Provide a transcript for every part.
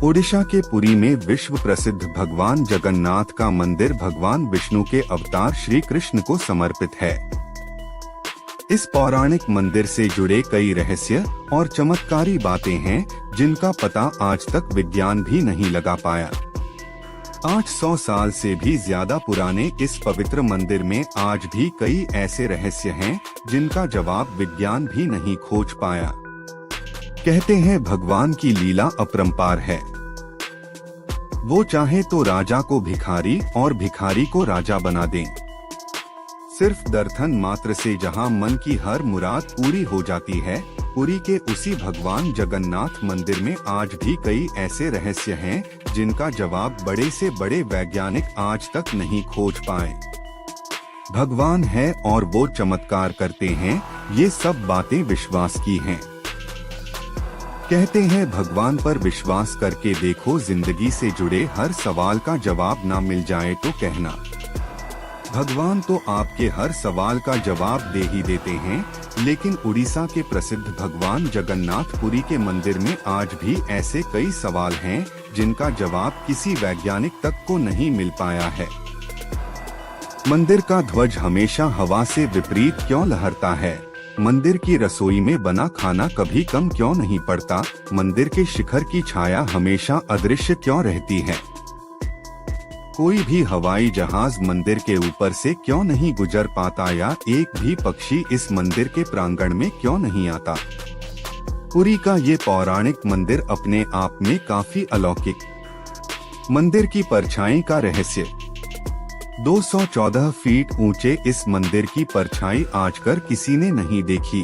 ओडिशा के पुरी में विश्व प्रसिद्ध भगवान जगन्नाथ का मंदिर भगवान विष्णु के अवतार श्री कृष्ण को समर्पित है। इस पौराणिक मंदिर से जुड़े कई रहस्य और चमत्कारी बातें हैं, जिनका पता आज तक विज्ञान भी नहीं लगा पाया। 800 साल से भी ज्यादा पुराने इस पवित्र मंदिर में आज भी कई ऐसे रहस्य हैं, जिनका जवाब विज्ञान भी नहीं खोज पाया। कहते हैं भगवान की लीला अपरंपार है। वो चाहे तो राजा को भिखारी और भिखारी को राजा बना दें। सिर्फ दर्शन मात्र से जहां मन की हर मुराद पूरी हो जाती है, पुरी के उसी भगवान जगन्नाथ मंदिर में आज भी कई ऐसे रहस्य हैं, जिनका जवाब बड़े से बड़े वैज्ञानिक आज तक नहीं खोज पाए। भगवान है और वो चमत्कार करते हैं, ये सब बातें विश्वास की हैं। कहते हैं भगवान पर विश्वास करके देखो, जिंदगी से जुड़े हर सवाल का जवाब ना मिल जाए तो कहना। भगवान तो आपके हर सवाल का जवाब दे ही देते हैं, लेकिन उड़ीसा के प्रसिद्ध भगवान जगन्नाथ पुरी के मंदिर में आज भी ऐसे कई सवाल हैं, जिनका जवाब किसी वैज्ञानिक तक को नहीं मिल पाया है। मंदिर का ध्वज हमेशा हवा से विपरीत क्यों लहरता है? मंदिर की रसोई में बना खाना कभी कम क्यों नहीं पड़ता? मंदिर के शिखर की छाया हमेशा अदृश्य क्यों रहती है? कोई भी हवाई जहाज मंदिर के ऊपर से क्यों नहीं गुजर पाता या एक भी पक्षी इस मंदिर के प्रांगण में क्यों नहीं आता? पुरी का ये पौराणिक मंदिर अपने आप में काफी अलौकिक। मंदिर की परछाई का रहस्य। 214 फीट ऊंचे इस मंदिर की परछाई आजकर किसी ने नहीं देखी।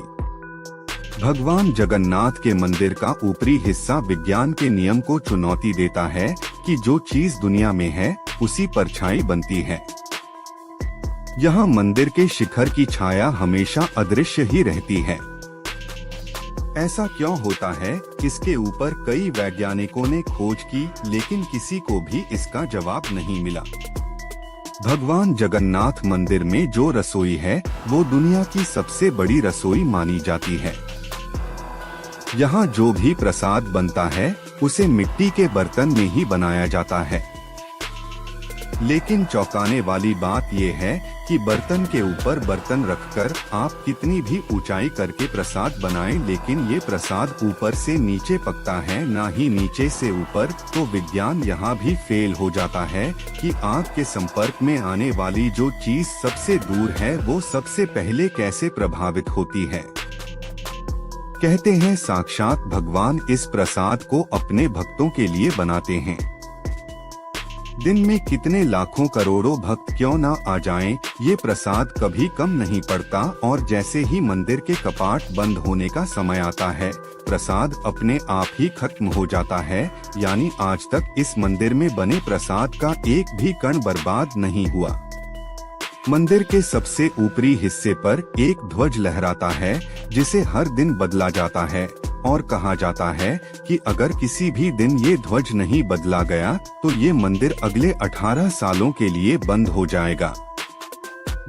भगवान जगन्नाथ के मंदिर का ऊपरी हिस्सा विज्ञान के नियम को चुनौती देता है कि जो चीज दुनिया में है उसी परछाई बनती है। यहाँ मंदिर के शिखर की छाया हमेशा अदृश्य ही रहती है। ऐसा क्यों होता है? इसके ऊपर कई वैज्ञानिकों ने खोज की, लेकिन किसी को भी इसका जवाब नहीं मिला। भगवान जगन्नाथ मंदिर में जो रसोई है, वो दुनिया की सबसे बड़ी रसोई मानी जाती है। यहाँ जो भी प्रसाद बनता है, उसे मिट्टी के बर्तन में ही बनाया जाता है। लेकिन चौंकाने वाली बात ये है कि बर्तन के ऊपर बर्तन रखकर आप कितनी भी ऊंचाई करके प्रसाद बनाएं, लेकिन ये प्रसाद ऊपर से नीचे पकता है, ना ही नीचे से ऊपर। तो विज्ञान यहाँ भी फेल हो जाता है कि आग के संपर्क में आने वाली जो चीज सबसे दूर है, वो सबसे पहले कैसे प्रभावित होती है। कहते हैं साक्षात भगवान इस प्रसाद को अपने भक्तों के लिए बनाते हैं। दिन में कितने लाखों करोड़ों भक्त क्यों ना आ जाएं, ये प्रसाद कभी कम नहीं पड़ता, और जैसे ही मंदिर के कपाट बंद होने का समय आता है, प्रसाद अपने आप ही खत्म हो जाता है। यानी आज तक इस मंदिर में बने प्रसाद का एक भी कण बर्बाद नहीं हुआ। मंदिर के सबसे ऊपरी हिस्से पर एक ध्वज लहराता है, जिसे हर दिन बदला जाता है, और कहा जाता है कि अगर किसी भी दिन ये ध्वज नहीं बदला गया तो ये मंदिर अगले 18 सालों के लिए बंद हो जाएगा।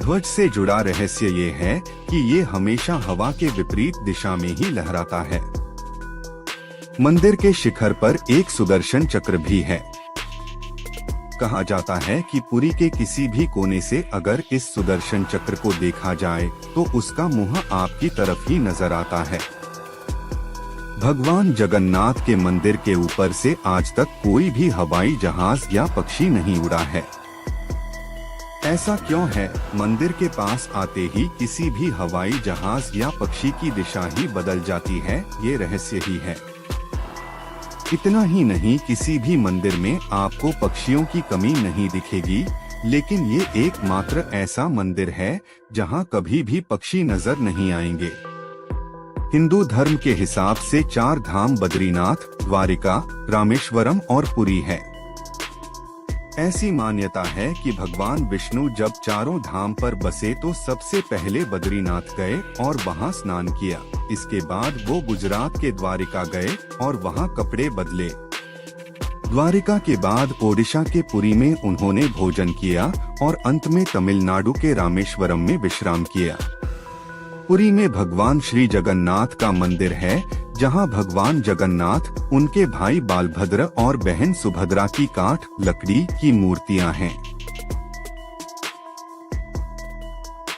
ध्वज से जुड़ा रहस्य ये है कि ये हमेशा हवा के विपरीत दिशा में ही लहराता है। मंदिर के शिखर पर एक सुदर्शन चक्र भी है। कहा जाता है कि पुरी के किसी भी कोने से अगर इस सुदर्शन चक्र को देखा जाए तो उसका मुंह आपकी तरफ ही नजर आता है। भगवान जगन्नाथ के मंदिर के ऊपर से आज तक कोई भी हवाई जहाज या पक्षी नहीं उड़ा है। ऐसा क्यों है? मंदिर के पास आते ही किसी भी हवाई जहाज या पक्षी की दिशा ही बदल जाती है, ये रहस्य ही है। इतना ही नहीं, किसी भी मंदिर में आपको पक्षियों की कमी नहीं दिखेगी, लेकिन ये एकमात्र ऐसा मंदिर है जहां कभी भी पक्षी नजर नहीं आएंगे। हिंदू धर्म के हिसाब से 4 धाम बद्रीनाथ, द्वारिका, रामेश्वरम और पुरी है। ऐसी मान्यता है कि भगवान विष्णु जब चारों धाम पर बसे तो सबसे पहले बद्रीनाथ गए और वहां स्नान किया। इसके बाद वो गुजरात के द्वारिका गए और वहां कपड़े बदले। द्वारिका के बाद ओडिशा के पुरी में उन्होंने भोजन किया और अंत में तमिलनाडु के रामेश्वरम में विश्राम किया। पुरी में भगवान श्री जगन्नाथ का मंदिर है, जहां भगवान जगन्नाथ, उनके भाई बालभद्र और बहन सुभद्रा की काठ लकड़ी की मूर्तियां हैं।